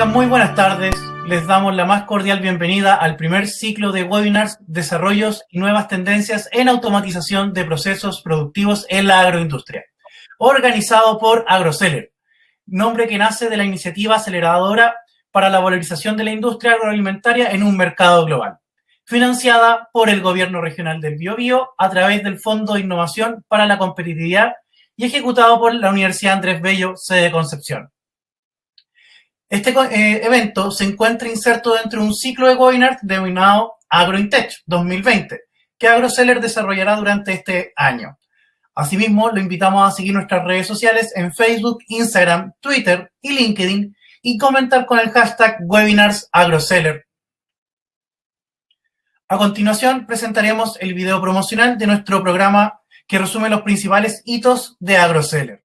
Tengan muy buenas tardes. Les damos la más cordial bienvenida al primer ciclo de webinars Desarrollos y nuevas tendencias en automatización de procesos productivos en la agroindustria, organizado por AgroSeller, nombre que nace de la iniciativa aceleradora para la valorización de la industria agroalimentaria en un mercado global, financiada por el Gobierno Regional del Biobío a través del Fondo de Innovación para la Competitividad y ejecutado por la Universidad Andrés Bello, sede Concepción. Este evento se encuentra inserto dentro de un ciclo de webinars denominado AgroIntech 2020, que AgroSeller desarrollará durante este año. Asimismo, lo invitamos a seguir nuestras redes sociales en Facebook, Instagram, Twitter y LinkedIn y comentar con el hashtag WebinarsAgroSeller. A continuación, presentaremos el video promocional de nuestro programa que resume los principales hitos de AgroSeller.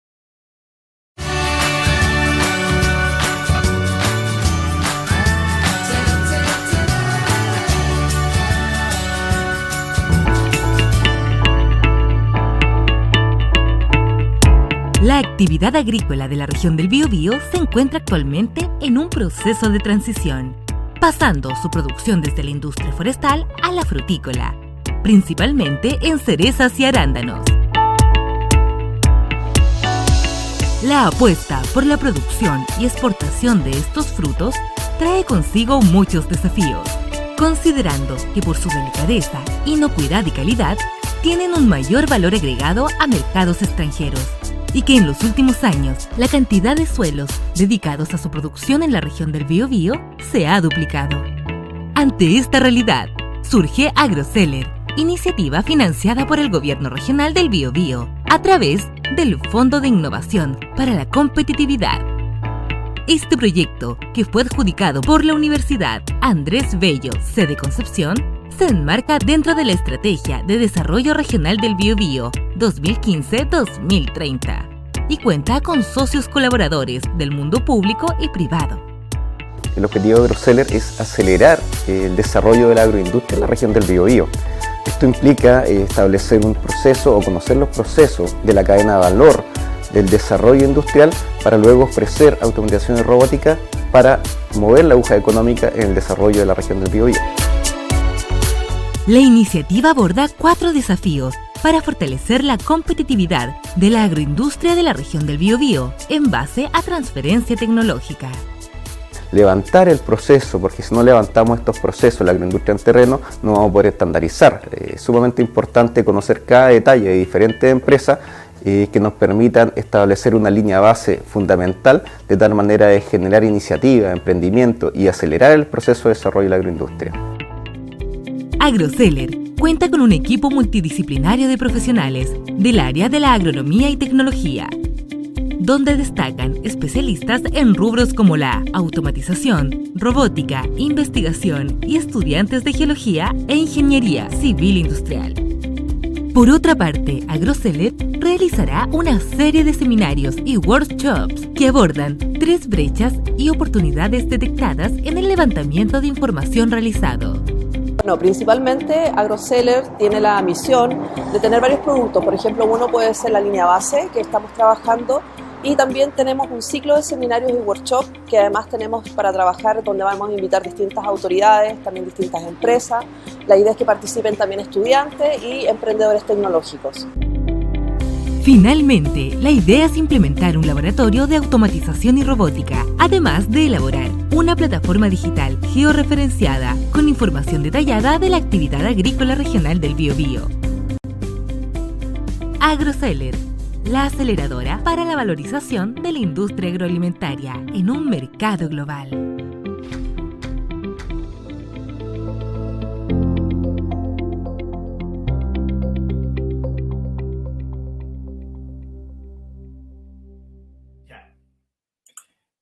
La actividad agrícola de la región del Biobío se encuentra actualmente en un proceso de transición, pasando su producción desde la industria forestal a la frutícola, principalmente en cerezas y arándanos. La apuesta por la producción y exportación de estos frutos trae consigo muchos desafíos, considerando que por su delicadeza, inocuidad y calidad, tienen un mayor valor agregado a mercados extranjeros, y que en los últimos años la cantidad de suelos dedicados a su producción en la región del Biobío se ha duplicado. Ante esta realidad, surge AgroSeller, iniciativa financiada por el Gobierno Regional del Biobío a través del Fondo de Innovación para la Competitividad. Este proyecto, que fue adjudicado por la Universidad Andrés Bello, sede Concepción, se enmarca dentro de la Estrategia de Desarrollo Regional del Biobío 2015-2030 y cuenta con socios colaboradores del mundo público y privado. El objetivo de AgroSeller es acelerar el desarrollo de la agroindustria en la región del Biobío. Esto implica establecer un proceso o conocer los procesos de la cadena de valor del desarrollo industrial para luego ofrecer automatización y robótica para mover la aguja económica en el desarrollo de la región del Biobío. La iniciativa aborda 4 desafíos para fortalecer la competitividad de la agroindustria de la región del Biobío en base a transferencia tecnológica. Levantar el proceso, porque si no levantamos estos procesos, la agroindustria en terreno, no vamos a poder estandarizar. Es sumamente importante conocer cada detalle de diferentes empresas que nos permitan establecer una línea base fundamental de tal manera de generar iniciativa, emprendimiento y acelerar el proceso de desarrollo de la agroindustria. AgroSeller cuenta con un equipo multidisciplinario de profesionales del área de la agronomía y tecnología, donde destacan especialistas en rubros como la automatización, robótica, investigación y estudiantes de geología e ingeniería civil industrial. Por otra parte, AgroSeller realizará una serie de seminarios y workshops que abordan 3 brechas y oportunidades detectadas en el levantamiento de información realizado. Bueno, principalmente AgroSeller tiene la misión de tener varios productos. Por ejemplo, uno puede ser la línea base que estamos trabajando y también tenemos un ciclo de seminarios y workshops que además tenemos para trabajar donde vamos a invitar distintas autoridades, también distintas empresas. La idea es que participen también estudiantes y emprendedores tecnológicos. Finalmente, la idea es implementar un laboratorio de automatización y robótica, además de elaborar una plataforma digital georreferenciada con información detallada de la actividad agrícola regional del Biobío. AgroSeller, la aceleradora para la valorización de la industria agroalimentaria en un mercado global.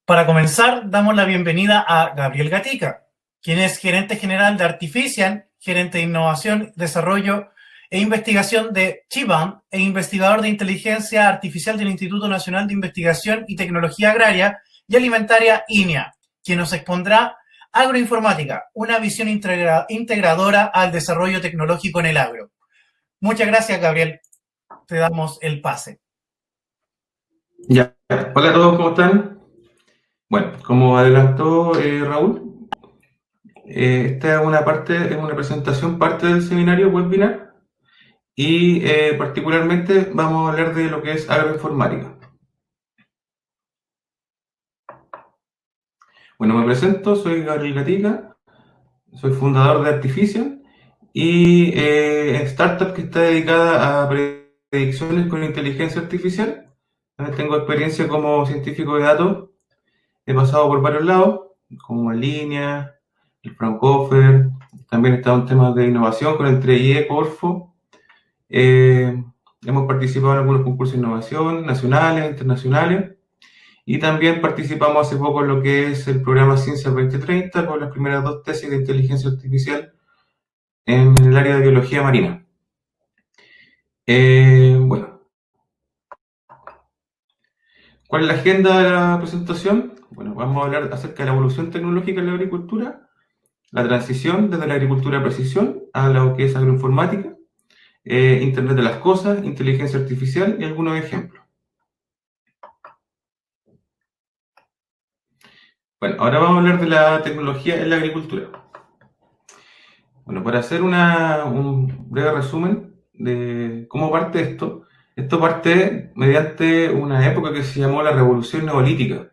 Para comenzar, damos la bienvenida a Gabriel Gatica, quien es gerente general de Artificial, gerente de innovación, desarrollo e investigación de Chibam e investigador de inteligencia artificial del Instituto Nacional de Investigación y Tecnología Agraria y Alimentaria INEA, quien nos expondrá Agroinformática, una visión integradora al desarrollo tecnológico en el agro. Muchas gracias, Gabriel. Te damos el pase. Ya. Hola a todos, ¿cómo están? Bueno, como adelantó Raúl, esta es una presentación, parte del seminario webinar, y particularmente vamos a hablar de lo que es agroinformática. Bueno, me presento, soy Gabriel Gatica, soy fundador de Artificial y startup que está dedicada a predicciones con inteligencia artificial. Tengo experiencia como científico de datos, he pasado por varios lados, como en línea, el Fraunhofer, también he estado en temas de innovación con el 3IE, Corfo. Hemos participado en algunos concursos de innovación nacionales, internacionales, y también participamos hace poco en lo que es el programa Ciencia 2030 con las primeras 2 tesis de inteligencia artificial en el área de biología marina. Bueno, ¿cuál es la agenda de la presentación? Bueno, vamos a hablar acerca de la evolución tecnológica en la agricultura, la transición desde la agricultura de precisión a lo que es agroinformática, Internet de las cosas, inteligencia artificial y algunos ejemplos. Bueno, ahora vamos a hablar de la tecnología en la agricultura. Bueno, para hacer un breve resumen de cómo parte esto parte mediante una época que se llamó la Revolución Neolítica,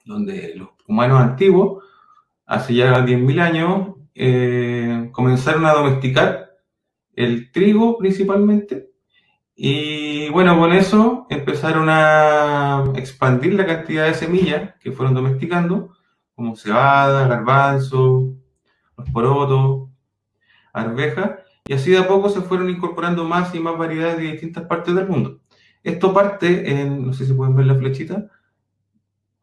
donde los humanos antiguos, hace ya 10.000 años, comenzaron a domesticar el trigo principalmente, y bueno, con eso empezaron a expandir la cantidad de semillas que fueron domesticando, como cebada, garbanzo, los porotos, arvejas, y así de a poco se fueron incorporando más y más variedades de distintas partes del mundo. Esto parte en, no sé si pueden ver la flechita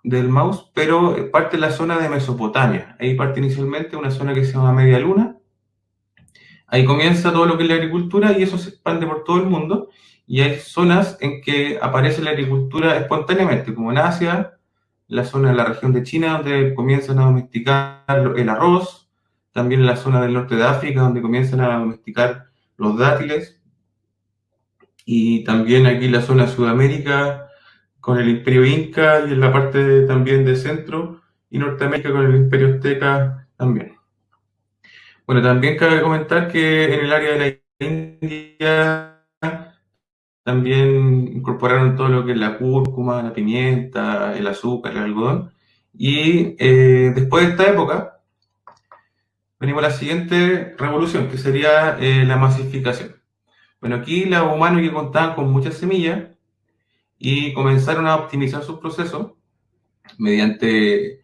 del mouse, pero parte en la zona de Mesopotamia. Ahí parte inicialmente una zona que se llama Media Luna. Ahí comienza todo lo que es la agricultura y eso se expande por todo el mundo. Y hay zonas en que aparece la agricultura espontáneamente, como en Asia, la zona de la región de China, donde comienzan a domesticar el arroz, también en la zona del norte de África, donde comienzan a domesticar los dátiles, y también aquí en la zona de Sudamérica, con el Imperio Inca, y en la parte también de Centro y Norteamérica con el Imperio Azteca también. Bueno, también cabe comentar que en el área de la India también incorporaron todo lo que es la cúrcuma, la pimienta, el azúcar, el algodón. Y después de esta época, venimos a la siguiente revolución, que sería la masificación. Bueno, aquí los humanos que contaban con muchas semillas y comenzaron a optimizar sus procesos mediante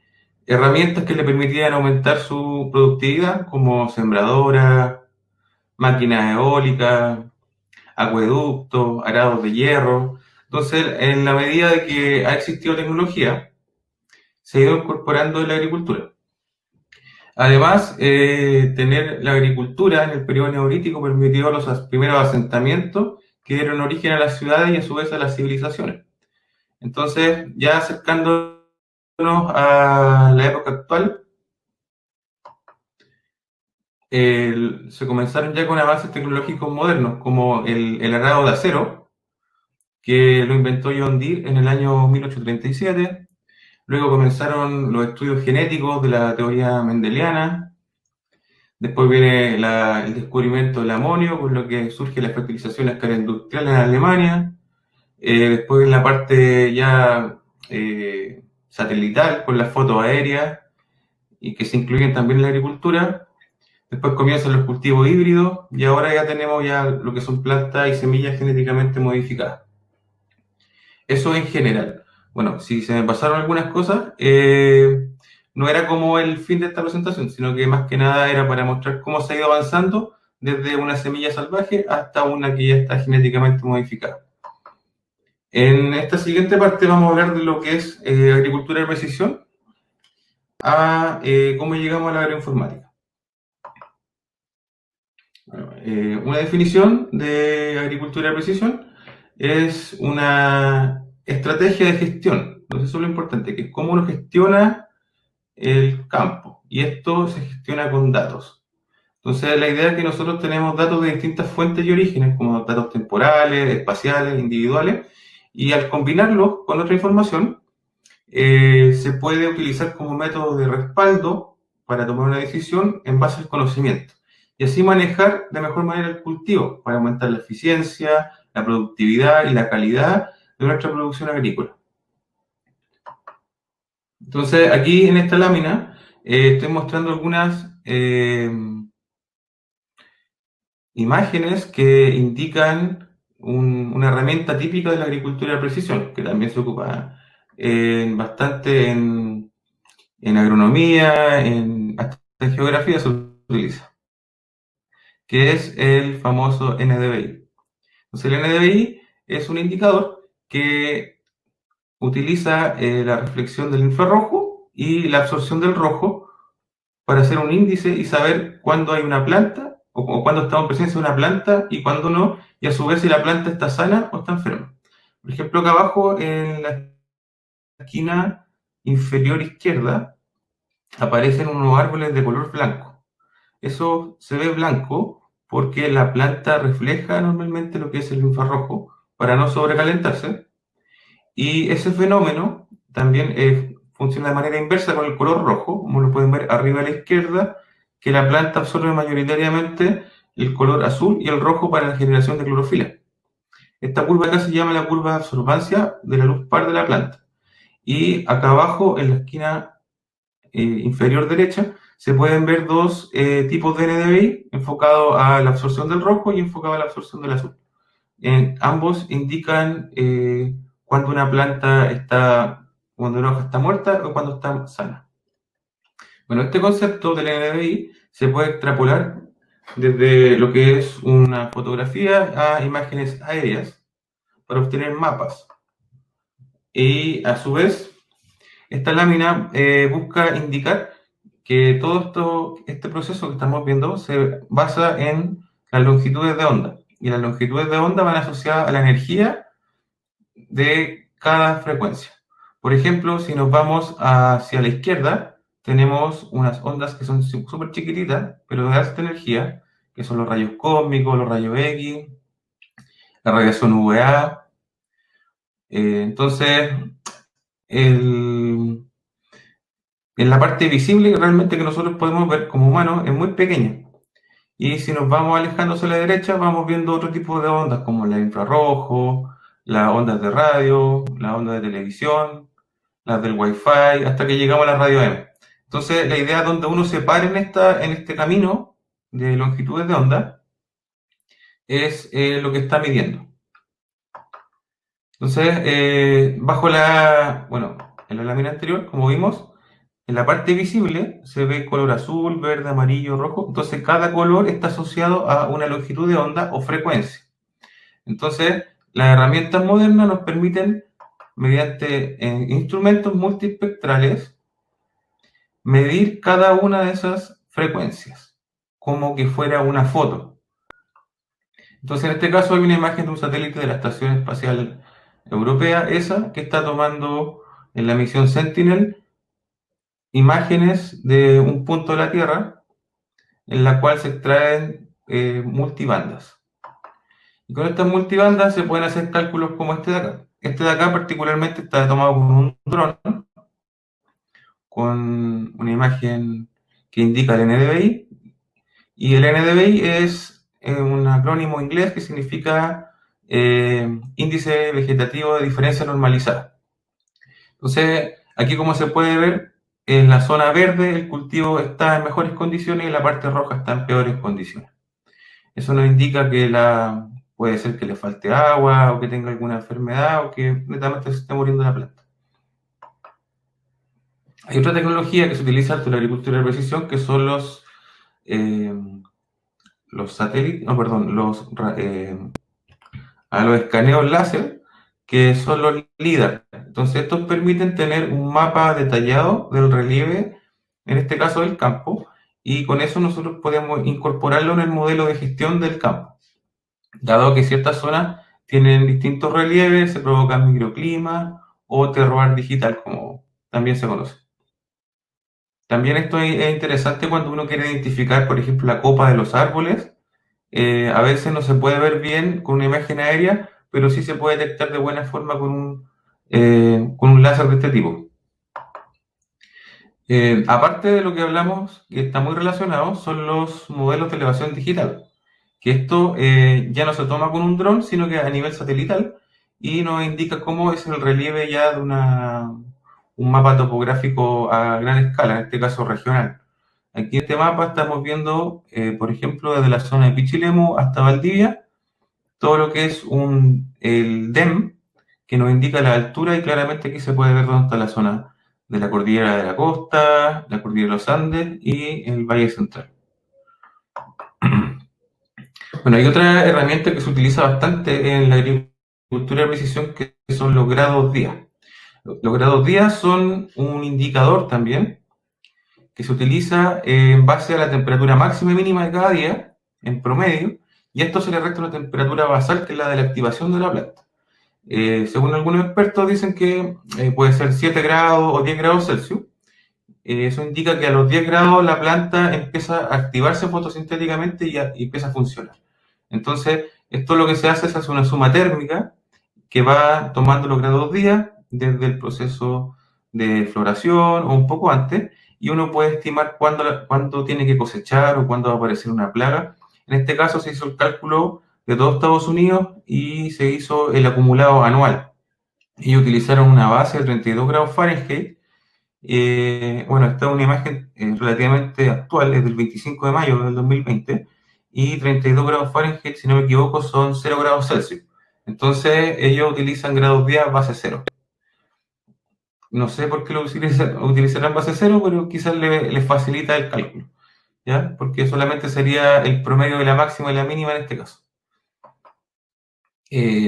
herramientas que le permitían aumentar su productividad, como sembradoras, máquinas eólicas, acueductos, arados de hierro. Entonces, en la medida de que ha existido tecnología, se ha ido incorporando en la agricultura. Además, tener la agricultura en el periodo neolítico permitió los primeros asentamientos que dieron origen a las ciudades y a su vez a las civilizaciones. Entonces, ya acercándonos a la época actual, se comenzaron ya con avances tecnológicos modernos, como el arado de acero, que lo inventó John Deere en el año 1837. Luego comenzaron los estudios genéticos de la teoría mendeliana. Después viene el descubrimiento del amonio, con lo que surge la fertilización a escala industrial en Alemania. Después en la parte ya satelital, con las fotos aéreas, y que se incluyen también en la agricultura. Después comienzan los cultivos híbridos, y ahora ya tenemos ya lo que son plantas y semillas genéticamente modificadas. Eso en general. Bueno, si se me pasaron algunas cosas, no era como el fin de esta presentación, sino que más que nada era para mostrar cómo se ha ido avanzando desde una semilla salvaje hasta una que ya está genéticamente modificada. En esta siguiente parte vamos a hablar de lo que es agricultura de precisión, a cómo llegamos a la agroinformática. Bueno, una definición de agricultura de precisión es una estrategia de gestión. Entonces eso es lo importante, que es cómo uno gestiona el campo, y esto se gestiona con datos. Entonces la idea es que nosotros tenemos datos de distintas fuentes y orígenes, como datos temporales, espaciales, individuales, y al combinarlos con otra información, se puede utilizar como método de respaldo para tomar una decisión en base al conocimiento y así manejar de mejor manera el cultivo para aumentar la eficiencia, la productividad y la calidad de nuestra producción agrícola. Entonces, aquí en esta lámina estoy mostrando algunas imágenes que indican una herramienta típica de la agricultura de precisión, que también se ocupa bastante en agronomía, hasta en geografía se utiliza, que es el famoso NDVI. Entonces, el NDVI es un indicador que utiliza la reflexión del infrarrojo y la absorción del rojo para hacer un índice y saber cuándo hay una planta o cuándo estamos en presencia de una planta y cuándo no, y a su vez si la planta está sana o está enferma. Por ejemplo, acá abajo en la esquina inferior izquierda aparecen unos árboles de color blanco. Eso se ve blanco porque la planta refleja normalmente lo que es el infrarrojo para no sobrecalentarse. Y ese fenómeno también funciona de manera inversa con el color rojo, como lo pueden ver arriba a la izquierda, que la planta absorbe mayoritariamente el color azul y el rojo para la generación de clorofila. Esta curva acá se llama la curva de absorbancia de la luz par de la planta. Y acá abajo, en la esquina inferior derecha, se pueden ver dos tipos de NDVI enfocados a la absorción del rojo y enfocado a la absorción del azul. Ambos indican cuando una cuando una hoja está muerta o cuando está sana. Bueno, este concepto del NDVI se puede extrapolar desde lo que es una fotografía a imágenes aéreas para obtener mapas. Y a su vez, esta lámina busca indicar que todo este proceso que estamos viendo se basa en las longitudes de onda. Y las longitudes de onda van asociadas a la energía de cada frecuencia. Por ejemplo, si nos vamos hacia la izquierda, tenemos unas ondas que son súper chiquititas, pero de alta energía, que son los rayos cósmicos, los rayos X, la radiación UVA. Entonces, en la parte visible realmente que nosotros podemos ver como humanos es muy pequeña. Y si nos vamos alejando hacia la derecha, vamos viendo otro tipo de ondas como el infrarrojo, las ondas de radio, las ondas de televisión, las del Wi-Fi, hasta que llegamos a la radio M. Entonces, la idea es donde uno se pare en este camino de longitudes de onda es lo que está midiendo. Entonces, en la lámina anterior, como vimos, en la parte visible se ve color azul, verde, amarillo, rojo. Entonces, cada color está asociado a una longitud de onda o frecuencia. Entonces, las herramientas modernas nos permiten, mediante instrumentos multiespectrales, medir cada una de esas frecuencias, como que fuera una foto. Entonces, en este caso hay una imagen de un satélite de la Estación Espacial Europea, ESA, que está tomando en la misión Sentinel imágenes de un punto de la Tierra en la cual se extraen multibandas. Y con estas multibandas se pueden hacer cálculos como este de acá. Este de acá particularmente está tomado con un dron, con una imagen que indica el NDVI. Y el NDVI es un acrónimo inglés que significa Índice Vegetativo de Diferencia Normalizada. Entonces, aquí como se puede ver, en la zona verde el cultivo está en mejores condiciones y la parte roja está en peores condiciones. Eso nos indica que puede ser que le falte agua o que tenga alguna enfermedad o que netamente se esté muriendo la planta. Hay otra tecnología que se utiliza en la agricultura de precisión que son los satélites, los escaneos láser, que son los LIDAR. Entonces, estos permiten tener un mapa detallado del relieve, en este caso del campo, y con eso nosotros podemos incorporarlo en el modelo de gestión del campo. Dado que ciertas zonas tienen distintos relieves, se provocan microclimas o terroir digital, como también se conoce. También esto es interesante cuando uno quiere identificar, por ejemplo, la copa de los árboles. A veces no se puede ver bien con una imagen aérea, pero sí se puede detectar de buena forma con un láser de este tipo. Aparte de lo que hablamos, que está muy relacionado, son los modelos de elevación digital, que esto ya no se toma con un dron, sino que a nivel satelital, y nos indica cómo es el relieve ya de un mapa topográfico a gran escala, en este caso regional. Aquí en este mapa estamos viendo, por ejemplo, desde la zona de Pichilemu hasta Valdivia, todo lo que es el DEM, que nos indica la altura, y claramente aquí se puede ver dónde está la zona de la cordillera de la costa, la cordillera de los Andes y el Valle Central. Bueno, hay otra herramienta que se utiliza bastante en la agricultura de precisión, que son los grados día. Los grados día son un indicador también que se utiliza en base a la temperatura máxima y mínima de cada día, en promedio, y esto se le resta una temperatura basal, que es la de la activación de la planta. Según algunos expertos, dicen que puede ser 7 grados o 10 grados Celsius. Eso indica que a los 10 grados la planta empieza a activarse fotosintéticamente y empieza a funcionar. Entonces, esto lo que se hace es una suma térmica que va tomando los grados día desde el proceso de floración o un poco antes, y uno puede estimar cuándo tiene que cosechar o cuándo va a aparecer una plaga. En este caso se hizo el cálculo de todo Estados Unidos y se hizo el acumulado anual. Y utilizaron una base de 32 grados Fahrenheit. Bueno, esta es una imagen relativamente actual, es del 25 de mayo del 2020, y 32 grados Fahrenheit, si no me equivoco, son 0 grados Celsius. Entonces, ellos utilizan grados día base 0. No sé por qué lo utilizarán base 0, pero quizás les facilita el cálculo, ¿ya? Porque solamente sería el promedio de la máxima y la mínima en este caso.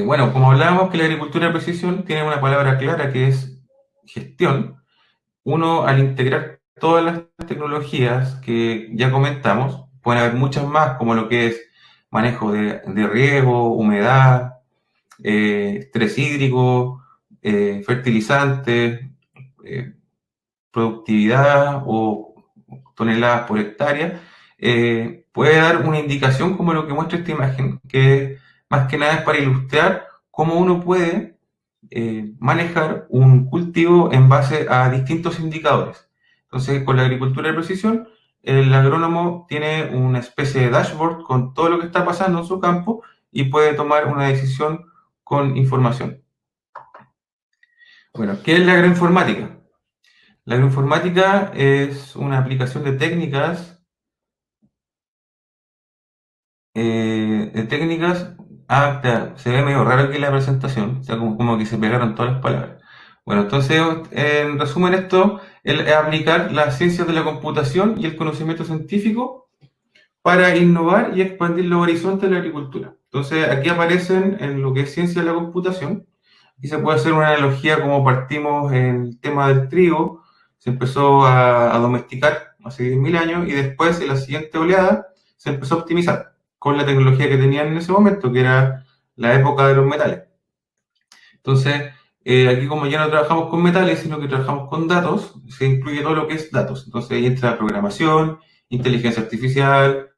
Bueno, como hablábamos que la agricultura de precisión tiene una palabra clara que es gestión, uno al integrar todas las tecnologías que ya comentamos, pueden haber muchas más, como lo que es manejo de riego, humedad, estrés hídrico, fertilizantes, productividad o toneladas por hectárea, puede dar una indicación como lo que muestra esta imagen, que más que nada es para ilustrar cómo uno puede manejar un cultivo en base a distintos indicadores. Entonces, con la agricultura de precisión, el agrónomo tiene una especie de dashboard con todo lo que está pasando en su campo y puede tomar una decisión con información. Bueno, ¿qué es la agroinformática? La agroinformática es una aplicación de técnicas se ve medio raro aquí la presentación, o sea, como que se pegaron todas las palabras. Bueno, entonces, en resumen, esto es aplicar las ciencias de la computación y el conocimiento científico para innovar y expandir los horizontes de la agricultura. Entonces, aquí aparecen en lo que es ciencia de la computación, y se puede hacer una analogía como partimos en el tema del trigo, se empezó a domesticar hace 10.000 años, y después, en la siguiente oleada, se empezó a optimizar con la tecnología que tenían en ese momento, que era la época de los metales. Entonces, aquí como ya no trabajamos con metales, sino que trabajamos con datos, se incluye todo lo que es datos. Entonces ahí entra programación, inteligencia artificial,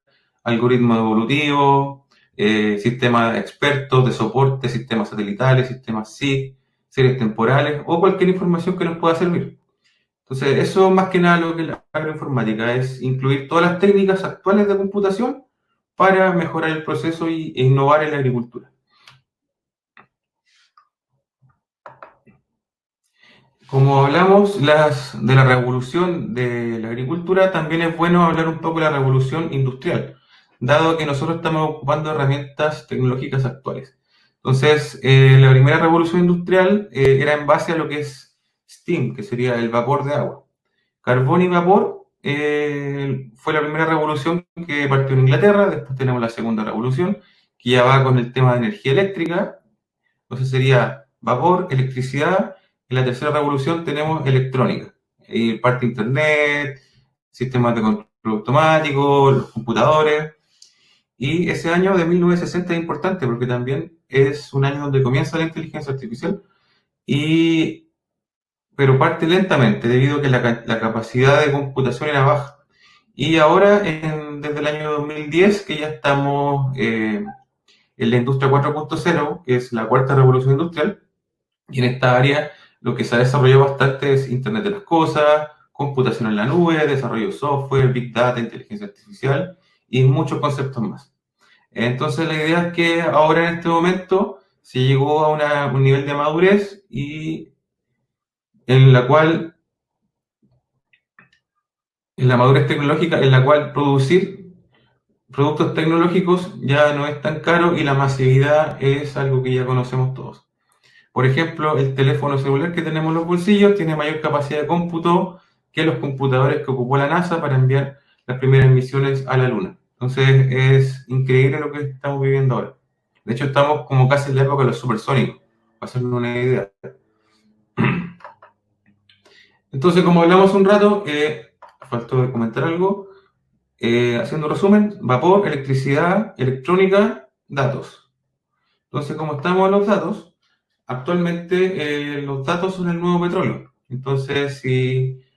algoritmo evolutivo, sistemas expertos de soporte, sistemas satelitales, sistemas SIG, series temporales o cualquier información que nos pueda servir. Entonces, eso más que nada lo que es la agroinformática, es incluir todas las técnicas actuales de computación para mejorar el proceso e innovar en la agricultura. Como hablamos de la revolución de la agricultura, también es bueno hablar un poco de la revolución industrial, dado que nosotros estamos ocupando herramientas tecnológicas actuales. Entonces, la primera revolución industrial era en base a lo que es steam, que sería el vapor de agua. Carbón y vapor fue la primera revolución que partió en Inglaterra. Después tenemos la segunda revolución, que ya va con el tema de energía eléctrica. Entonces sería vapor, electricidad. En la tercera revolución tenemos electrónica. Y parte internet, sistemas de control automático, los computadores. Y ese año de 1960 es importante porque también es un año donde comienza la inteligencia artificial, pero parte lentamente debido a que la capacidad de computación era baja. Y ahora, desde el año 2010, que ya estamos en la industria 4.0, que es la cuarta revolución industrial, y en esta área lo que se ha desarrollado bastante es Internet de las Cosas, computación en la nube, desarrollo de software, big data, inteligencia artificial y muchos conceptos más. Entonces la idea es que ahora en este momento se llegó a un nivel de madurez y en la cual, en la madurez tecnológica, en la cual producir productos tecnológicos ya no es tan caro y la masividad es algo que ya conocemos todos. Por ejemplo, el teléfono celular que tenemos en los bolsillos tiene mayor capacidad de cómputo que los computadores que ocupó la NASA para enviar las primeras misiones a la Luna. Entonces es increíble lo que estamos viviendo ahora. De hecho, estamos como casi en la época de los supersónicos, para hacernos una idea. Entonces, como hablamos un rato, faltó de comentar algo. Haciendo un resumen, vapor, electricidad, electrónica, datos. Entonces, como estamos en los datos, actualmente los datos son el nuevo petróleo. Entonces,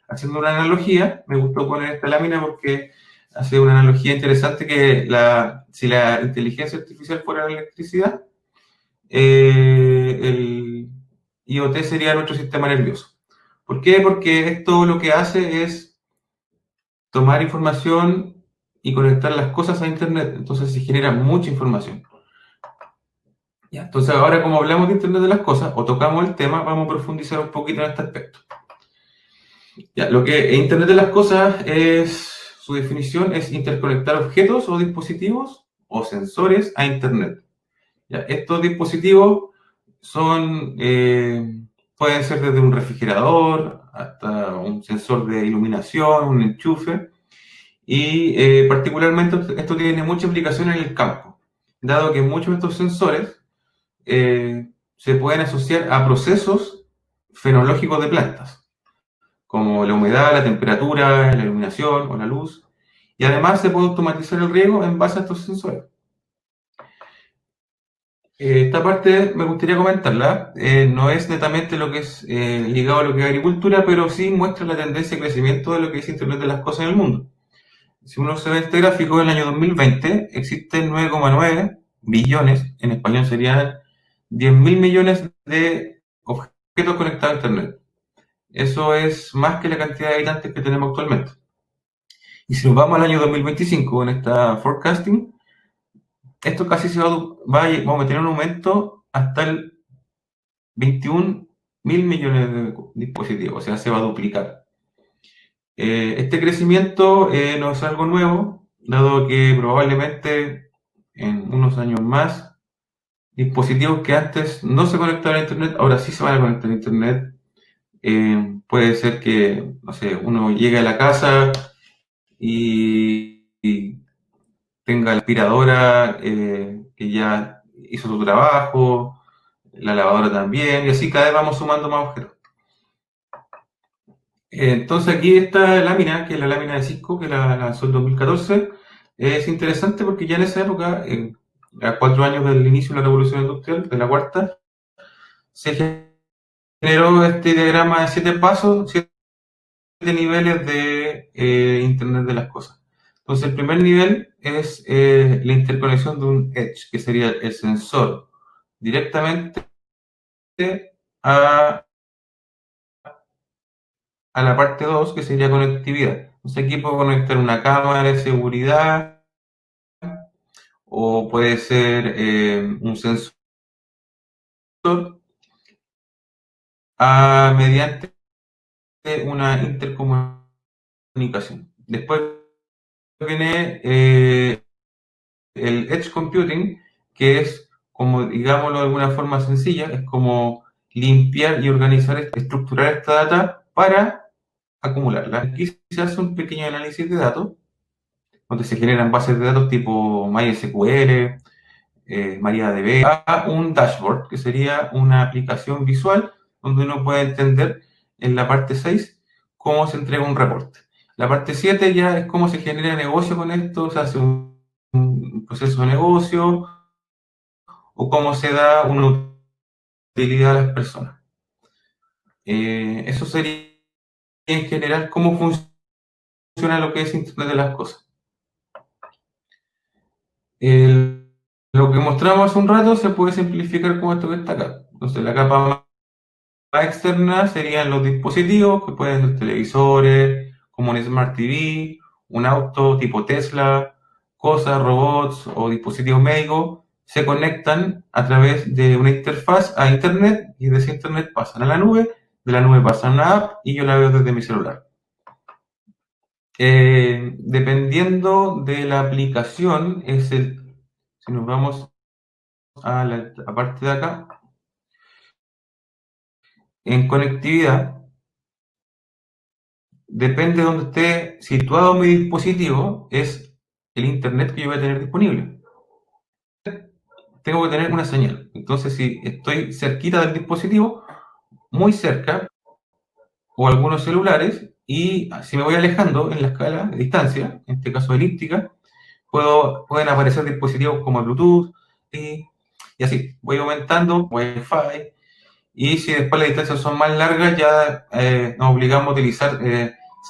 haciendo una analogía, me gustó poner esta lámina porque hace una analogía interesante que si la inteligencia artificial fuera la electricidad, el IoT sería nuestro sistema nervioso. ¿Por qué? Porque esto lo que hace es tomar información y conectar las cosas a Internet. Entonces se genera mucha información. Ya, entonces ahora como hablamos de Internet de las cosas o tocamos el tema, vamos a profundizar un poquito en este aspecto. Ya, lo que Internet de las cosas su definición es interconectar objetos o dispositivos o sensores a Internet. Ya, estos dispositivos pueden ser desde un refrigerador hasta un sensor de iluminación, un enchufe, y particularmente esto tiene mucha implicación en el campo, dado que muchos de estos sensores se pueden asociar a procesos fenológicos de plantas, como la humedad, la temperatura, la iluminación o la luz, y además se puede automatizar el riego en base a estos sensores. Esta parte me gustaría comentarla, no es netamente lo que es ligado a lo que es agricultura, pero sí muestra la tendencia de crecimiento de lo que es Internet de las cosas en el mundo. Si uno se ve este gráfico del año 2020, existen 9,9 billones, en español serían 10.000 millones de objetos conectados a Internet. Eso es más que la cantidad de habitantes que tenemos actualmente. Y si nos vamos al año 2025 en esta forecasting, esto casi vamos a tener un aumento hasta el 21.000 millones de dispositivos, o sea, se va a duplicar. Este crecimiento no es algo nuevo, dado que probablemente en unos años más, dispositivos que antes no se conectaban a Internet, ahora sí se van a conectar a Internet. Puede ser que, no sé, uno llegue a la casa y tenga la aspiradora que ya hizo su trabajo, la lavadora también, y así cada vez vamos sumando más objetos. Entonces aquí esta lámina, que es la lámina de Cisco, que la lanzó en 2014, es interesante porque ya en esa época, a 4 años del inicio de la revolución industrial, de la cuarta, se generó este diagrama de 7 pasos, 7 niveles de Internet de las cosas. Entonces el primer nivel es la interconexión de un edge, que sería el sensor, directamente a la parte 2, que sería conectividad. Entonces aquí puedo conectar una cámara de seguridad o puede ser un sensor mediante una intercomunicación. Después viene el Edge Computing, que es, como digámoslo de alguna forma sencilla, es como limpiar y organizar, estructurar esta data para acumularla. Aquí se hace un pequeño análisis de datos, donde se generan bases de datos tipo MySQL, MariaDB, a un dashboard, que sería una aplicación visual donde uno puede entender en la parte 6 cómo se entrega un reporte. La parte 7 ya es cómo se genera negocio con esto, se hace un proceso de negocio o cómo se da una utilidad a las personas. Eso sería en general cómo funciona lo que es Internet de las cosas. Lo que mostramos hace un rato se puede simplificar como esto que está acá. Entonces la capa externa serían los dispositivos, que pueden ser televisores, como un Smart TV, un auto tipo Tesla, cosas, robots o dispositivos médicos, se conectan a través de una interfaz a Internet y de esa Internet pasan a la nube, de la nube pasan a una app y yo la veo desde mi celular. Dependiendo de la aplicación, si nos vamos a la parte de acá, en conectividad, depende de donde esté situado mi dispositivo, es el internet que yo voy a tener disponible. Tengo que tener una señal. Entonces, si estoy cerquita del dispositivo, muy cerca, o algunos celulares, y si me voy alejando en la escala de distancia, en este caso elíptica, pueden aparecer dispositivos como Bluetooth y así. Voy aumentando Wi-Fi. Y si después las distancias son más largas, ya nos obligamos a utilizar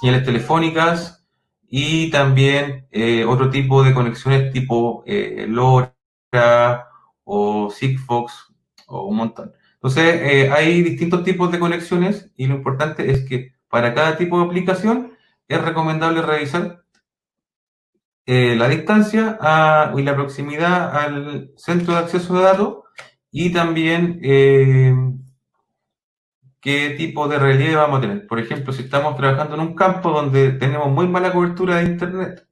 señales telefónicas y también otro tipo de conexiones tipo LoRa o Sigfox o un montón. Entonces, hay distintos tipos de conexiones y lo importante es que para cada tipo de aplicación es recomendable revisar la distancia y la proximidad al centro de acceso de datos y también qué tipo de relieve vamos a tener. Por ejemplo, si estamos trabajando en un campo donde tenemos muy mala cobertura de internet,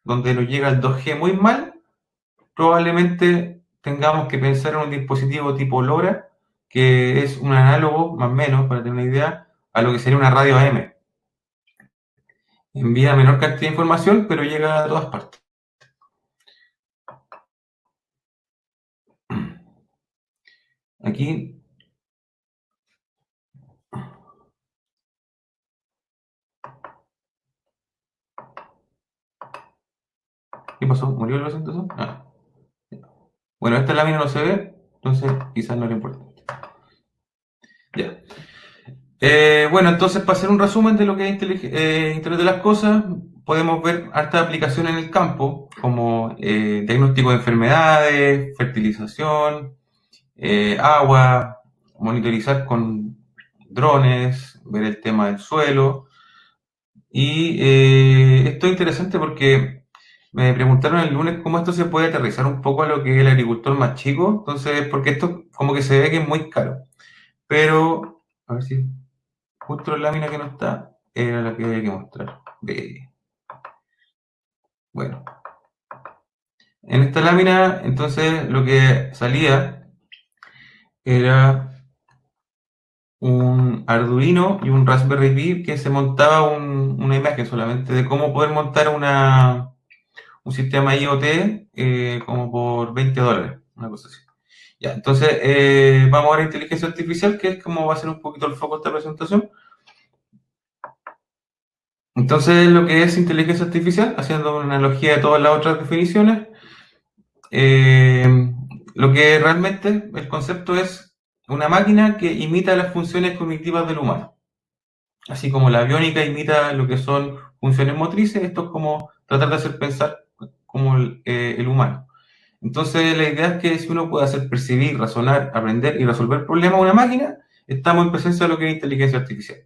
donde nos llega el 2G muy mal, probablemente tengamos que pensar en un dispositivo tipo LoRa, que es un análogo, más o menos, para tener una idea, a lo que sería una radio AM. Envía menor cantidad de información, pero llega a todas partes. Aquí ¿qué pasó? ¿Murió el presentación? Ah. Bueno, esta lámina no se ve, entonces quizás no le importa. Ya. Bueno, entonces para hacer un resumen de lo que es Internet de las Cosas, podemos ver hartas aplicaciones en el campo, como diagnóstico de enfermedades, fertilización, agua, monitorizar con drones, ver el tema del suelo. Y esto es interesante porque me preguntaron el lunes cómo esto se puede aterrizar un poco a lo que es el agricultor más chico. Entonces, porque esto como que se ve que es muy caro. Pero, a ver si justo la lámina que no está era la que había que mostrar. Bueno, en esta lámina, entonces, lo que salía era un Arduino y un Raspberry Pi que se montaba una imagen solamente de cómo poder montar un sistema IoT como por $20, una cosa así. Ya, entonces vamos a ver inteligencia artificial, que es como va a ser un poquito el foco de esta presentación. Entonces, lo que es inteligencia artificial, haciendo una analogía de todas las otras definiciones, lo que realmente el concepto es una máquina que imita las funciones cognitivas del humano. Así como la biónica imita lo que son funciones motrices, esto es como tratar de hacer pensar como el humano. Entonces, la idea es que si uno puede hacer percibir, razonar, aprender y resolver problemas a una máquina, estamos en presencia de lo que es inteligencia artificial.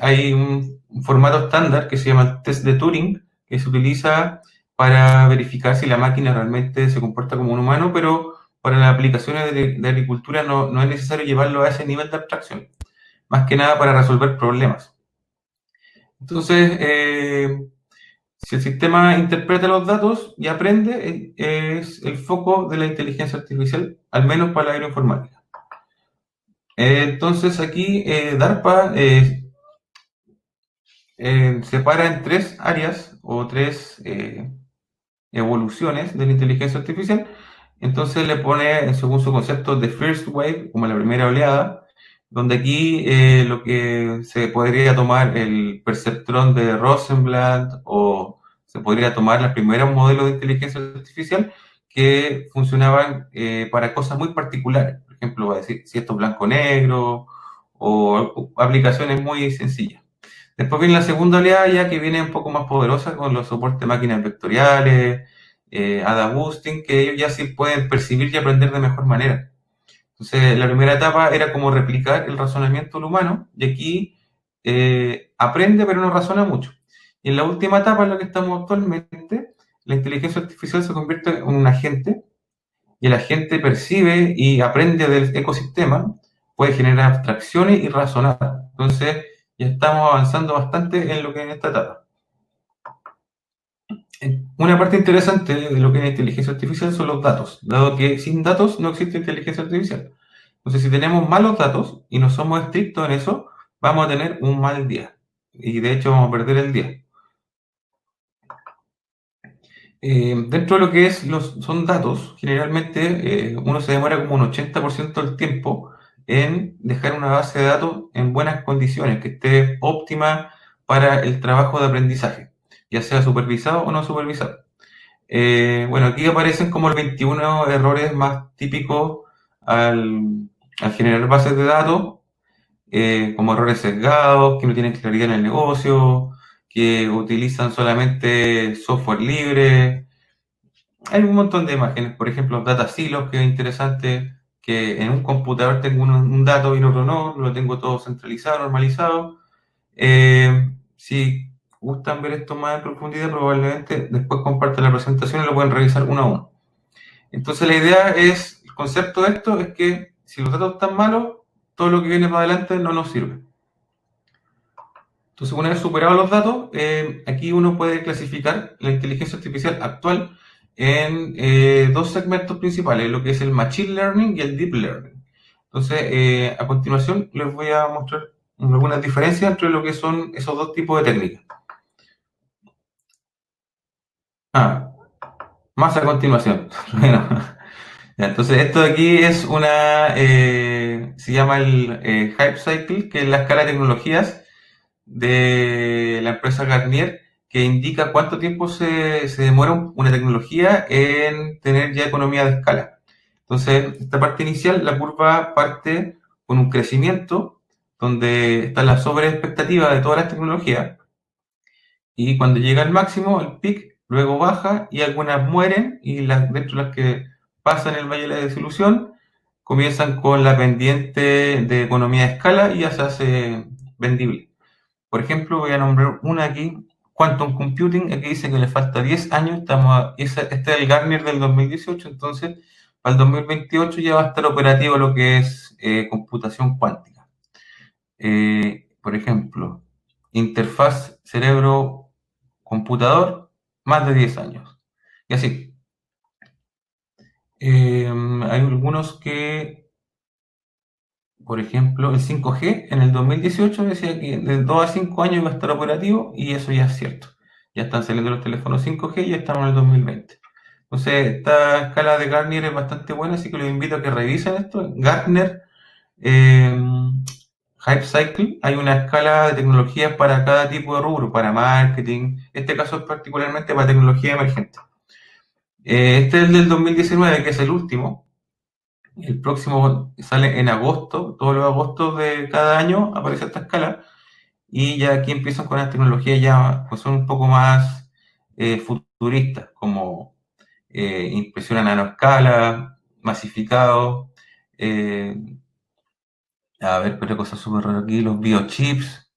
Hay un formato estándar que se llama el test de Turing, que se utiliza para verificar si la máquina realmente se comporta como un humano, pero para las aplicaciones de agricultura no es necesario llevarlo a ese nivel de abstracción, más que nada para resolver problemas. Entonces, si el sistema interpreta los datos y aprende, es el foco de la inteligencia artificial, al menos para la aeroinformática. Entonces, aquí DARPA separa en tres áreas o tres evoluciones de la inteligencia artificial. Entonces le pone, según su concepto, the first wave, como la primera oleada, donde aquí lo que se podría tomar el perceptrón de Rosenblatt o se podría tomar los primeros modelos de inteligencia artificial que funcionaban para cosas muy particulares. Por ejemplo, va a decir si esto es blanco-negro o aplicaciones muy sencillas. Después viene la segunda oleada ya que viene un poco más poderosa con los soportes de máquinas vectoriales, ADA Boosting, que ellos ya sí pueden percibir y aprender de mejor manera. Entonces, la primera etapa era como replicar el razonamiento del humano, y aquí aprende pero no razona mucho. Y en la última etapa, en la que estamos actualmente, la inteligencia artificial se convierte en un agente, y el agente percibe y aprende del ecosistema, puede generar abstracciones y razonar. Entonces, ya estamos avanzando bastante en lo que es esta etapa. Una parte interesante de lo que es inteligencia artificial son los datos, dado que sin datos no existe inteligencia artificial. Entonces, si tenemos malos datos y no somos estrictos en eso, vamos a tener un mal día. Y de hecho vamos a perder el día. Dentro de lo que son datos, generalmente uno se demora como un 80% del tiempo en dejar una base de datos en buenas condiciones, que esté óptima para el trabajo de aprendizaje, ya sea supervisado o no supervisado. Bueno, aquí aparecen como los 21 errores más típicos al generar bases de datos, como errores sesgados, que no tienen claridad en el negocio, que utilizan solamente software libre. Hay un montón de imágenes, por ejemplo, data silos, que es interesante, que en un computador tengo un dato y en otro no, lo tengo todo centralizado, normalizado. Si gustan ver esto más en profundidad, probablemente después comparten la presentación y lo pueden revisar uno a uno. Entonces la idea es, el concepto de esto es que si los datos están malos, todo lo que viene para adelante no nos sirve. Entonces, una vez superados los datos, aquí uno puede clasificar la inteligencia artificial actual en dos segmentos principales, lo que es el Machine Learning y el Deep Learning. Entonces, a continuación les voy a mostrar algunas diferencias entre lo que son esos dos tipos de técnicas. Más a continuación. Bueno, entonces esto de aquí es se llama el Hype Cycle, que es la escala de tecnologías de la empresa Gartner, que indica cuánto tiempo se demora una tecnología en tener ya economía de escala. Entonces, esta parte inicial, la curva parte con un crecimiento donde está la sobreexpectativa de todas las tecnologías, y cuando llega al máximo, el pic, luego baja y algunas mueren, y dentro de las que pasan el valle de la desilusión comienzan con la pendiente de economía de escala y ya se hace vendible. Por ejemplo, voy a nombrar una aquí, Quantum Computing, aquí dice que le falta 10 años, este es el Gartner del 2018, entonces para el 2028 ya va a estar operativo lo que es computación cuántica. Por ejemplo, interfaz cerebro-computador, más de 10 años. Y así. Hay algunos que, por ejemplo, el 5G en el 2018 decía que de 2 a 5 años iba a estar operativo, y eso ya es cierto. Ya están saliendo los teléfonos 5G y ya estamos en el 2020. Entonces, esta escala de Gartner es bastante buena, así que los invito a que revisen esto. Gartner Hype Cycle, hay una escala de tecnologías para cada tipo de rubro, para marketing. Este caso es particularmente para tecnología emergente. Este es el del 2019, que es el último. El próximo sale en agosto, todos los agostos de cada año aparece esta escala, y ya aquí empiezan con las tecnologías ya pues son un poco más futuristas, como impresión a nanoescala, masificado, a ver, pero cosa súper rara aquí, los biochips,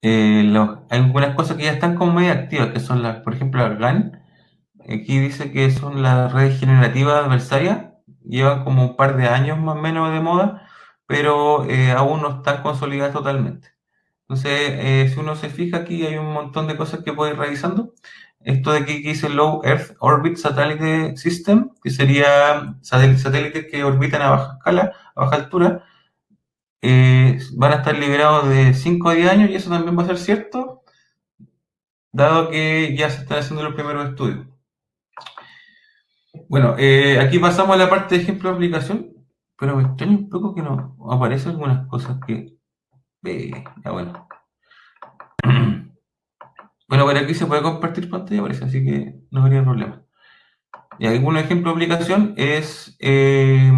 hay algunas cosas que ya están como medio activas, que son por ejemplo, las GAN. Aquí dice que son las redes generativas adversarias, llevan como un par de años más o menos de moda, pero aún no están consolidadas totalmente. Entonces, si uno se fija aquí, hay un montón de cosas que puede ir revisando. Esto de aquí que dice Low Earth Orbit Satellite System, que sería satélites que orbitan a baja escala, a baja altura, van a estar liberados de 5 a 10 años, y eso también va a ser cierto, dado que ya se están haciendo los primeros estudios. Bueno, aquí pasamos a la parte de ejemplo de aplicación, pero me extraña un poco que no aparecen algunas cosas que... ya bueno. Bueno, por aquí se puede compartir pantalla, parece, así que no habría problema. Y algún ejemplo de aplicación es... este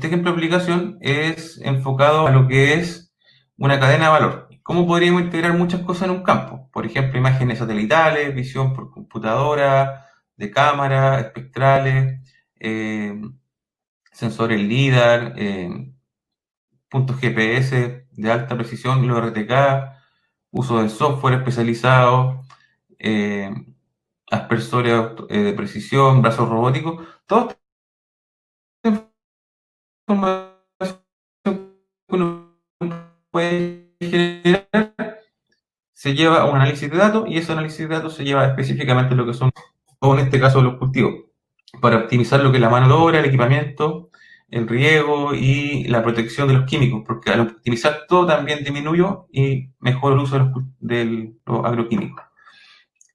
ejemplo de aplicación es enfocado a lo que es una cadena de valor. ¿Cómo podríamos integrar muchas cosas en un campo? Por ejemplo, imágenes satelitales, visión por computadora, de cámara, espectrales, sensores LIDAR, puntos GPS de alta precisión, los RTK, uso de software especializado, aspersores de precisión, brazos robóticos, todo información que uno puede generar se lleva a un análisis de datos y ese análisis de datos se lleva específicamente a lo que son, o en este caso, los cultivos, para optimizar lo que es la mano de obra, el equipamiento, el riego y la protección de los químicos, porque al optimizar todo también disminuyó y mejoró el uso de los agroquímicos.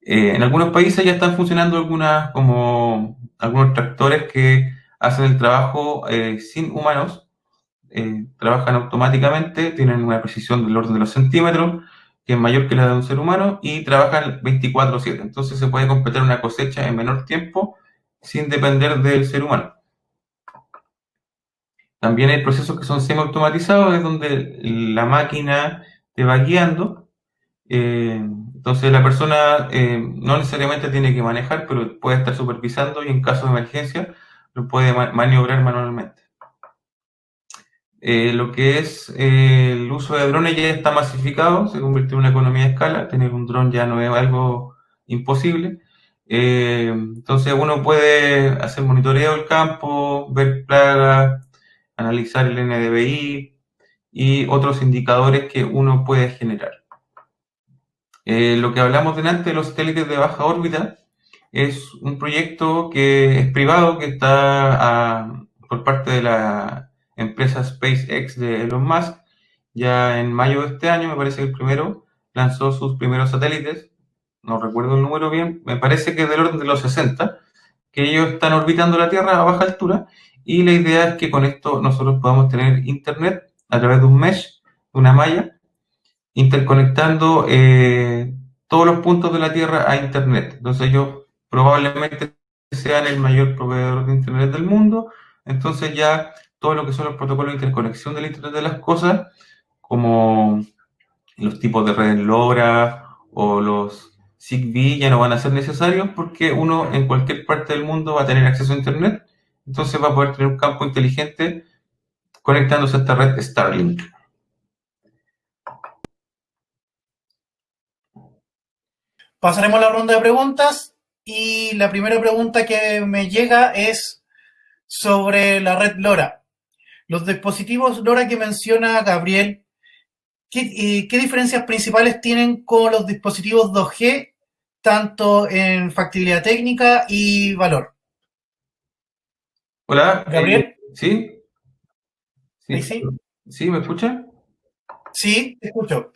En algunos países ya están funcionando algunos tractores que hacen el trabajo sin humanos, trabajan automáticamente, tienen una precisión del orden de los centímetros, que es mayor que la de un ser humano, y trabajan 24/7. Entonces se puede completar una cosecha en menor tiempo sin depender del ser humano. También hay procesos que son semi-automatizados, es donde la máquina te va guiando. Entonces la persona no necesariamente tiene que manejar, pero puede estar supervisando y en caso de emergencia lo puede maniobrar manualmente. Lo que es el uso de drones ya está masificado, se convirtió en una economía de escala, tener un dron ya no es algo imposible. Entonces uno puede hacer monitoreo del campo, ver plagas, analizar el NDVI y otros indicadores que uno puede generar. Lo que hablamos delante de los satélites de baja órbita es un proyecto que es privado, que está por parte de la empresa SpaceX de Elon Musk. Ya en mayo de este año, me parece que el primero, lanzó sus primeros satélites, no recuerdo el número bien, me parece que es del orden de los 60, que ellos están orbitando la Tierra a baja altura, y la idea es que con esto nosotros podamos tener internet a través de un mesh, de una malla, interconectando todos los puntos de la Tierra a internet. Entonces ellos probablemente sean el mayor proveedor de internet del mundo, entonces ya todo lo que son los protocolos de interconexión del internet de las cosas, como los tipos de redes LoRa o los Zigbee, ya no van a ser necesarios porque uno en cualquier parte del mundo va a tener acceso a internet, entonces va a poder tener un campo inteligente conectándose a esta red Starlink. Pasaremos a la ronda de preguntas y la primera pregunta que me llega es sobre la red LoRa. Los dispositivos LoRa que menciona Gabriel, ¿qué diferencias principales tienen con los dispositivos 2G, tanto en factibilidad técnica y valor? Hola, Gabriel. ¿Sí? ¿Sí? ¿Sí? ¿Sí? ¿Me escuchan? Sí, te escucho.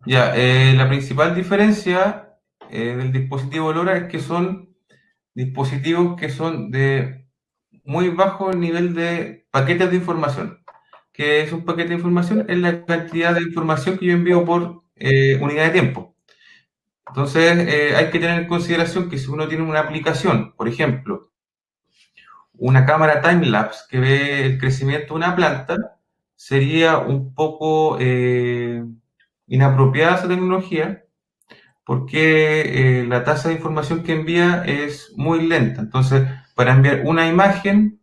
Ya, la principal diferencia del dispositivo LoRa es que son dispositivos que son de muy bajo nivel de paquetes de información. ¿Qué es un paquete de información? Es la cantidad de información que yo envío por unidad de tiempo. Entonces, hay que tener en consideración que si uno tiene una aplicación, por ejemplo, una cámara time-lapse que ve el crecimiento de una planta, sería un poco inapropiada esa tecnología porque la tasa de información que envía es muy lenta. Entonces, para enviar una imagen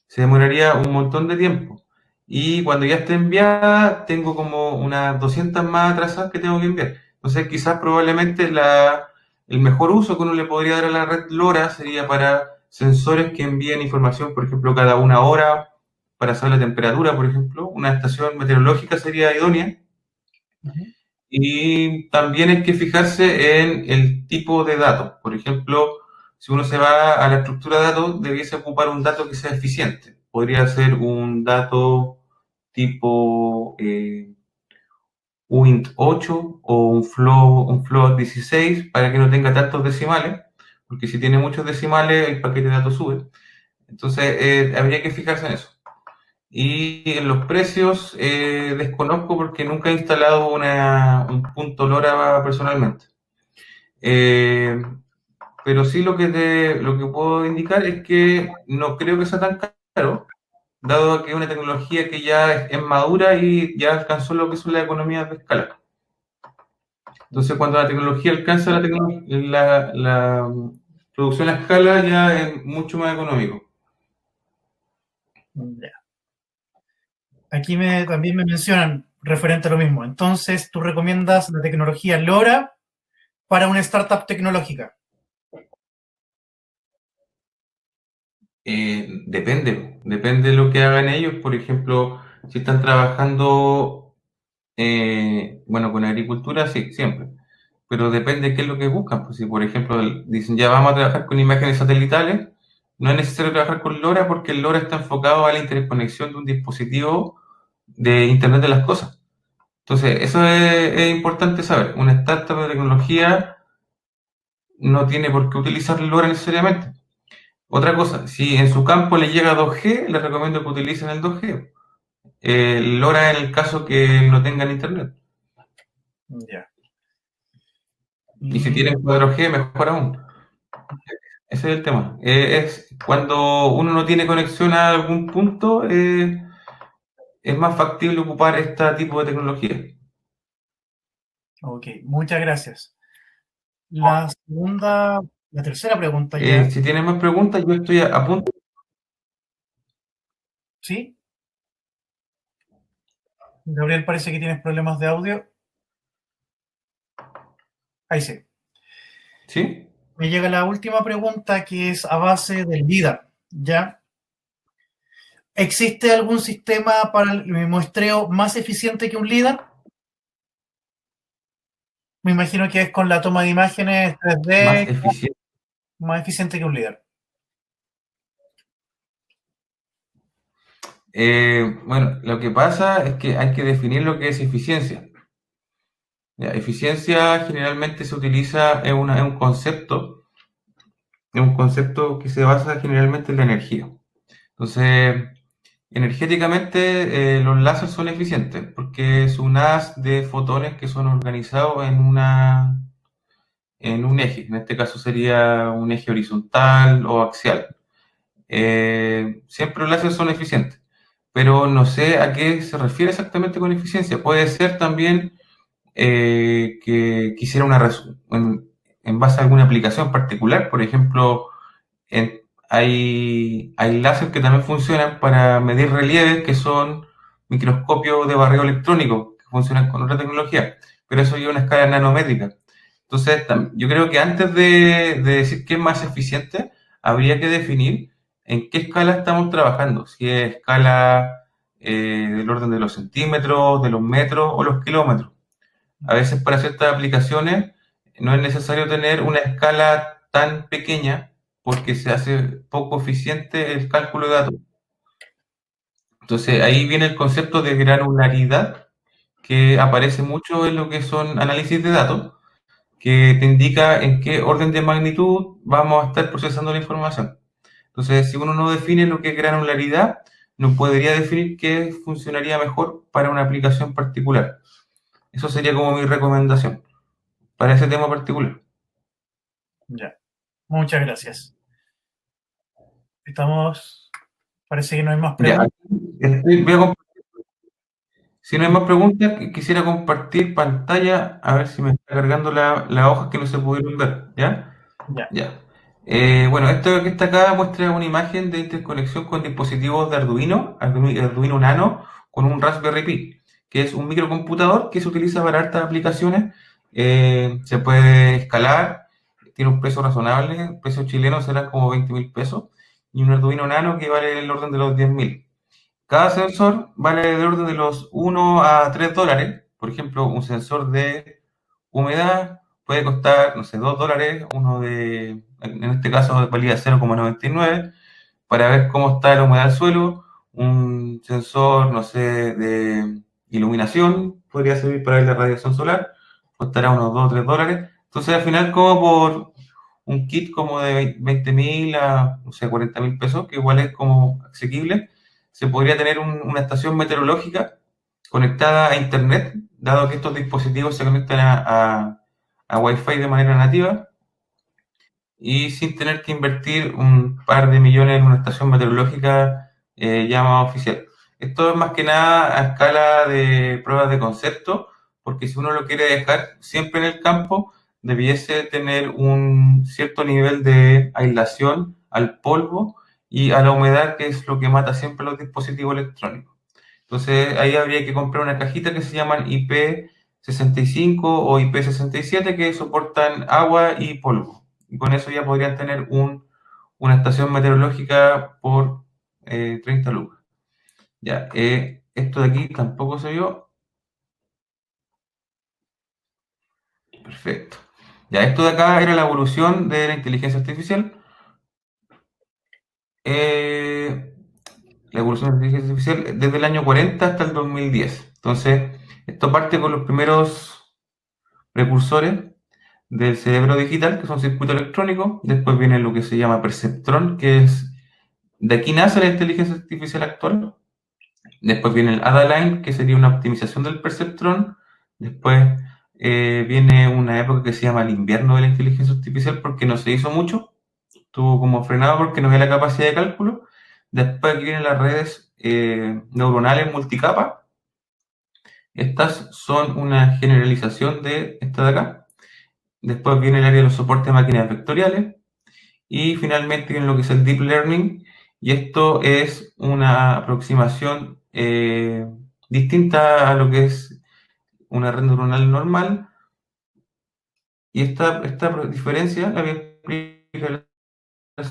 se demoraría un montón de tiempo. Y cuando ya esté enviada, tengo como unas 200 más atrasadas que tengo que enviar. Entonces, quizás probablemente el mejor uso que uno le podría dar a la red LoRa sería para sensores que envíen información, por ejemplo, cada una hora, para saber la temperatura, por ejemplo. Una estación meteorológica sería idónea. Y también hay que fijarse en el tipo de datos. Por ejemplo, si uno se va a la estructura de datos, debiese ocupar un dato que sea eficiente. Podría ser un dato tipo UINT 8 o un float 16 para que no tenga tantos decimales, porque si tiene muchos decimales el paquete de datos sube. Entonces habría que fijarse en eso. Y en los precios desconozco porque nunca he instalado un punto LoRa personalmente. Pero sí lo que puedo indicar es que no creo que sea tan caro, dado que es una tecnología que ya es madura y ya alcanzó lo que son las economías de escala. Entonces, cuando la tecnología alcanza producción a escala ya es mucho más económico. Ya. Aquí también me mencionan referente a lo mismo. Entonces, ¿tú recomiendas la tecnología LoRa para una startup tecnológica? Depende de lo que hagan ellos. Por ejemplo, si están trabajando, bueno, con agricultura, sí, siempre. Pero depende de qué es lo que buscan. Pues si, por ejemplo, dicen ya vamos a trabajar con imágenes satelitales, no es necesario trabajar con LoRa porque el LoRa está enfocado a la interconexión de un dispositivo de Internet de las cosas. Entonces, eso es importante saber. Una startup de tecnología no tiene por qué utilizar LoRa necesariamente. Otra cosa, si en su campo le llega 2G, les recomiendo que utilicen el 2G. LoRa en el caso que no tengan internet. Ya. Y si tienen 4G, mejor aún. Ese es el tema. Es cuando uno no tiene conexión a algún punto, es más factible ocupar este tipo de tecnología. Ok, muchas gracias. La tercera pregunta ya. Si tienen más preguntas, yo estoy a punto. ¿Sí? Gabriel, parece que tienes problemas de audio. Ahí sí. ¿Sí? Me llega la última pregunta, que es a base del LiDAR, ¿ya? ¿Existe algún sistema para el muestreo más eficiente que un LiDAR? Me imagino que es con la toma de imágenes 3D Más eficiente. más eficiente que un LiDAR. Bueno, lo que pasa es que hay que definir lo que es eficiencia. Ya, eficiencia generalmente se utiliza es un concepto que se basa generalmente en la energía. Entonces, energéticamente los láseres son eficientes porque es un haz de fotones que son organizados en un eje. En este caso sería un eje horizontal o axial. Siempre los láseres son eficientes, pero no sé a qué se refiere exactamente con eficiencia. Puede ser también que quisiera en base a alguna aplicación particular. Por ejemplo, hay láseres que también funcionan para medir relieves, que son microscopios de barreo electrónico, que funcionan con otra tecnología, pero eso lleva a una escala nanométrica. Entonces, yo creo que antes de decir qué es más eficiente, habría que definir en qué escala estamos trabajando, si es escala del orden de los centímetros, de los metros o los kilómetros. A veces para ciertas aplicaciones no es necesario tener una escala tan pequeña porque se hace poco eficiente el cálculo de datos. Entonces ahí viene el concepto de granularidad que aparece mucho en lo que son análisis de datos, que te indica en qué orden de magnitud vamos a estar procesando la información. Entonces, si uno no define lo que es granularidad, no podría definir qué funcionaría mejor para una aplicación particular. Eso sería como mi recomendación para ese tema particular. Ya. Muchas gracias. Parece que no hay más preguntas. Si no hay más preguntas, quisiera compartir pantalla, a ver si me está cargando las hojas que no se pudieron ver, ¿ya? Ya. Bueno, esto que está acá muestra una imagen de interconexión con dispositivos de Arduino Nano, con un Raspberry Pi, que es un microcomputador que se utiliza para hartas aplicaciones. Se puede escalar, tiene un precio razonable, el precio chileno será como 20.000 pesos, y un Arduino Nano que vale el orden de los 10.000. Cada sensor vale del orden de los 1 a 3 dólares. Por ejemplo, un sensor de humedad puede costar, no sé, 2 dólares, en este caso valía 0,99, para ver cómo está la humedad del suelo. Un sensor, no sé, de iluminación podría servir para ver la radiación solar, costará unos 2 o 3 dólares. Entonces, al final, como por un kit como de 20.000 a, no sé, 40.000 pesos, que igual es como asequible, se podría tener una estación meteorológica conectada a internet, dado que estos dispositivos se conectan a Wi-Fi de manera nativa y sin tener que invertir un par de millones en una estación meteorológica ya más oficial. Esto es más que nada a escala de pruebas de concepto, porque si uno lo quiere dejar siempre en el campo, debiese tener un cierto nivel de aislación al polvo y a la humedad, que es lo que mata siempre los dispositivos electrónicos. Entonces ahí habría que comprar una cajita que se llaman IP65 o IP67 que soportan agua y polvo. Y con eso ya podrían tener una estación meteorológica por 30 lucas. Ya, esto de aquí tampoco se vio. Perfecto. Ya, esto de acá era la evolución de la inteligencia artificial. La evolución de la inteligencia artificial desde el año 40 hasta el 2010. Entonces, esto parte con los primeros precursores del cerebro digital, que son circuitos electrónicos. Después viene lo que se llama perceptrón, que es de aquí nace la inteligencia artificial actual. Después viene el Ada-Line, que sería una optimización del perceptrón. Después viene una época que se llama el invierno de la inteligencia artificial, porque no se hizo mucho. Estuvo como frenado porque no había la capacidad de cálculo. Después aquí vienen las redes neuronales multicapa. Estas son una generalización de esta de acá. Después viene el área de los soportes de máquinas vectoriales. Y finalmente viene lo que es el Deep Learning. Y esto es una aproximación distinta a lo que es una red neuronal normal. Y esta diferencia la voy a explicar la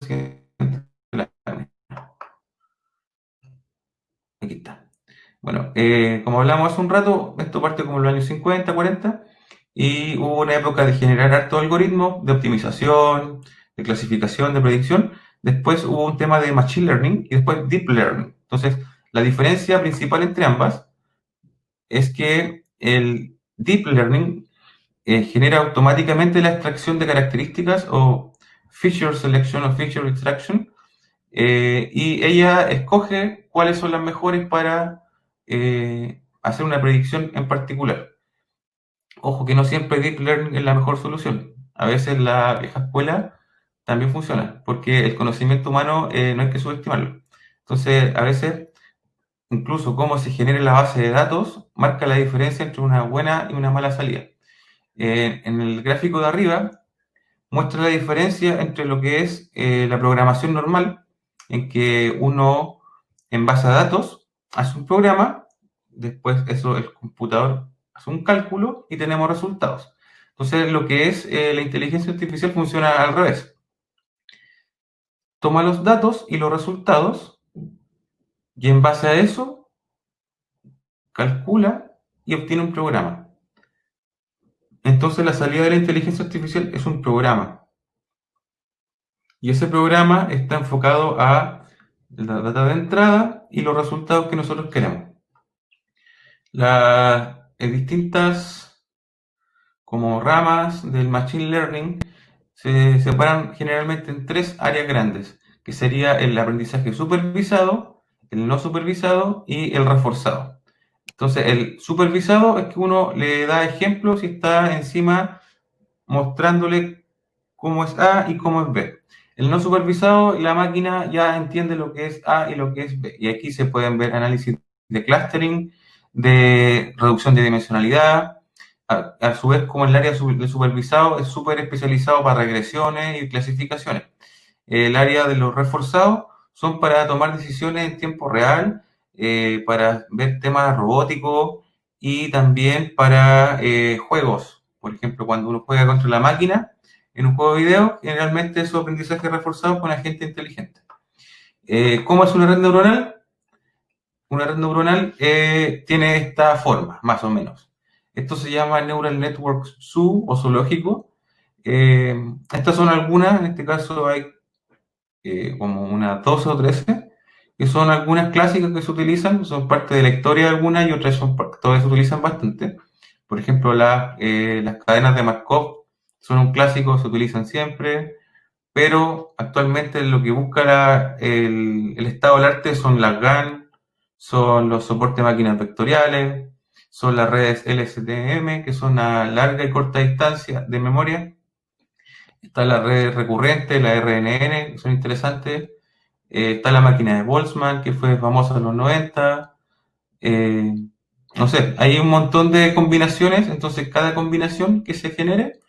siguiente lámina. Aquí está. Bueno, como hablamos hace un rato, esto parte como en los años 50, 40, y hubo una época de generar hartos algoritmos de optimización, de clasificación, de predicción. Después hubo un tema de Machine Learning y después Deep Learning. Entonces, la diferencia principal entre ambas es que el Deep Learning genera automáticamente la extracción de características o Feature Selection o Feature Extraction, y ella escoge cuáles son las mejores para hacer una predicción en particular. Ojo que no siempre Deep Learning es la mejor solución. A veces la vieja escuela también funciona, porque el conocimiento humano no hay que subestimarlo. Entonces, a veces, incluso cómo se genera la base de datos, marca la diferencia entre una buena y una mala salida. En el gráfico de arriba, muestra la diferencia entre lo que es la programación normal, en que uno, en base a datos, hace un programa, después eso el computador hace un cálculo y tenemos resultados. Entonces, lo que es la inteligencia artificial funciona al revés. Toma los datos y los resultados y en base a eso calcula y obtiene un programa. Entonces, la salida de la inteligencia artificial es un programa. Y ese programa está enfocado a la data de entrada y los resultados que nosotros queremos. Las distintas como ramas del Machine Learning se separan generalmente en tres áreas grandes, que sería el aprendizaje supervisado, el no supervisado y el reforzado. Entonces, el supervisado es que uno le da ejemplos y está encima mostrándole cómo es A y cómo es B. El no supervisado, la máquina ya entiende lo que es A y lo que es B. Y aquí se pueden ver análisis de clustering, de reducción de dimensionalidad. A su vez, como el área de supervisado es súper especializado para regresiones y clasificaciones. El área de los reforzados son para tomar decisiones en tiempo real, para ver temas robóticos y también para juegos. Por ejemplo, cuando uno juega contra la máquina en un juego de video, generalmente es aprendizaje reforzado con agente inteligente. ¿Cómo es una red neuronal? Una red neuronal tiene esta forma, más o menos. Esto se llama Neural Network Zoo o zoológico. Estas son algunas, en este caso hay como unas 12 o 13, que son algunas clásicas que se utilizan, son parte de la historia de algunas y otras todavía se utilizan bastante. Por ejemplo, las cadenas de Markov son un clásico, se utilizan siempre, pero actualmente lo que busca el estado del arte son las GAN, son los soportes de máquinas vectoriales, son las redes LSTM, que son a larga y corta distancia de memoria. Está la red recurrente, la RNN, que son interesantes. Está la máquina de Boltzmann, que fue famosa en los 90. no sé, hay un montón de combinaciones, entonces cada combinación que se genere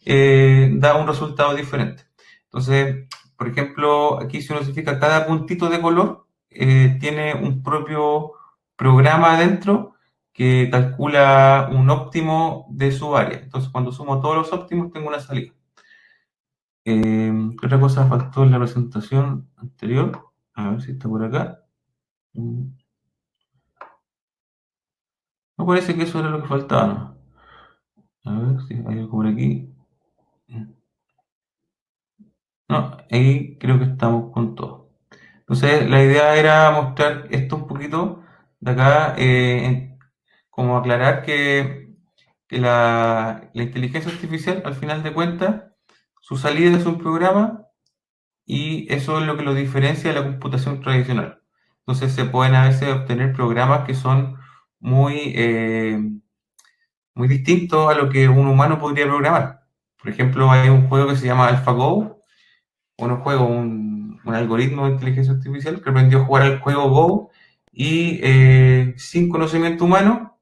da un resultado diferente. Entonces, por ejemplo, aquí si uno se fija, cada puntito de color tiene un propio programa adentro que calcula un óptimo de su área. Entonces, cuando sumo todos los óptimos, tengo una salida. ¿Qué otra cosa faltó en la presentación anterior? A ver si está por acá. No parece que eso era lo que faltaba, ¿no? A ver si hay algo por aquí. No, ahí creo que estamos con todo. Entonces, la idea era mostrar esto un poquito de acá, como aclarar que la inteligencia artificial, al final de cuentas, su salida es un programa y eso es lo que lo diferencia de la computación tradicional. Entonces, se pueden a veces obtener programas que son muy, muy distintos a lo que un humano podría programar. Por ejemplo, hay un juego que se llama AlphaGo, un algoritmo de inteligencia artificial que aprendió a jugar al juego Go y sin conocimiento humano,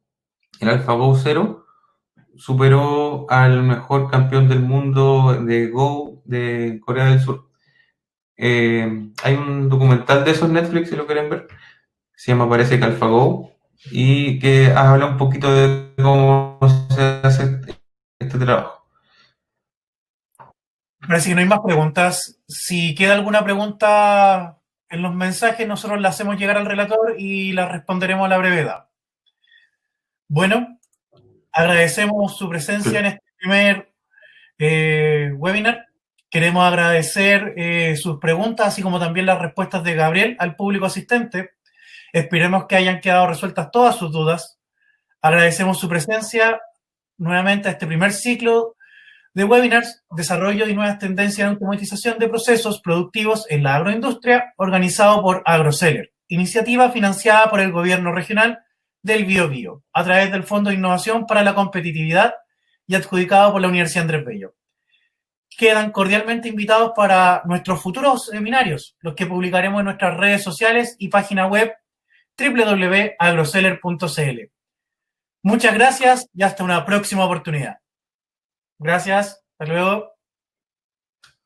el AlphaGo 0, superó al mejor campeón del mundo de Go de Corea del Sur. Hay un documental de esos Netflix, si lo quieren ver, se llama Parece que AlphaGo, y que habla un poquito de cómo se hace este trabajo. Parece que no hay más preguntas. Si queda alguna pregunta en los mensajes, nosotros la hacemos llegar al relator y la responderemos a la brevedad. Bueno, agradecemos su presencia en este primer webinar. Queremos agradecer sus preguntas, así como también las respuestas de Gabriel al público asistente. Esperemos que hayan quedado resueltas todas sus dudas. Agradecemos su presencia nuevamente a este primer ciclo de webinars, desarrollo y nuevas tendencias en automatización de procesos productivos en la agroindustria, organizado por AgroSeller, iniciativa financiada por el gobierno regional del Biobío, a través del Fondo de Innovación para la Competitividad y adjudicado por la Universidad Andrés Bello. Quedan cordialmente invitados para nuestros futuros seminarios, los que publicaremos en nuestras redes sociales y página web www.agroseller.cl. Muchas gracias y hasta una próxima oportunidad. Gracias, hasta luego.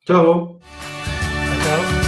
Chao. Chao.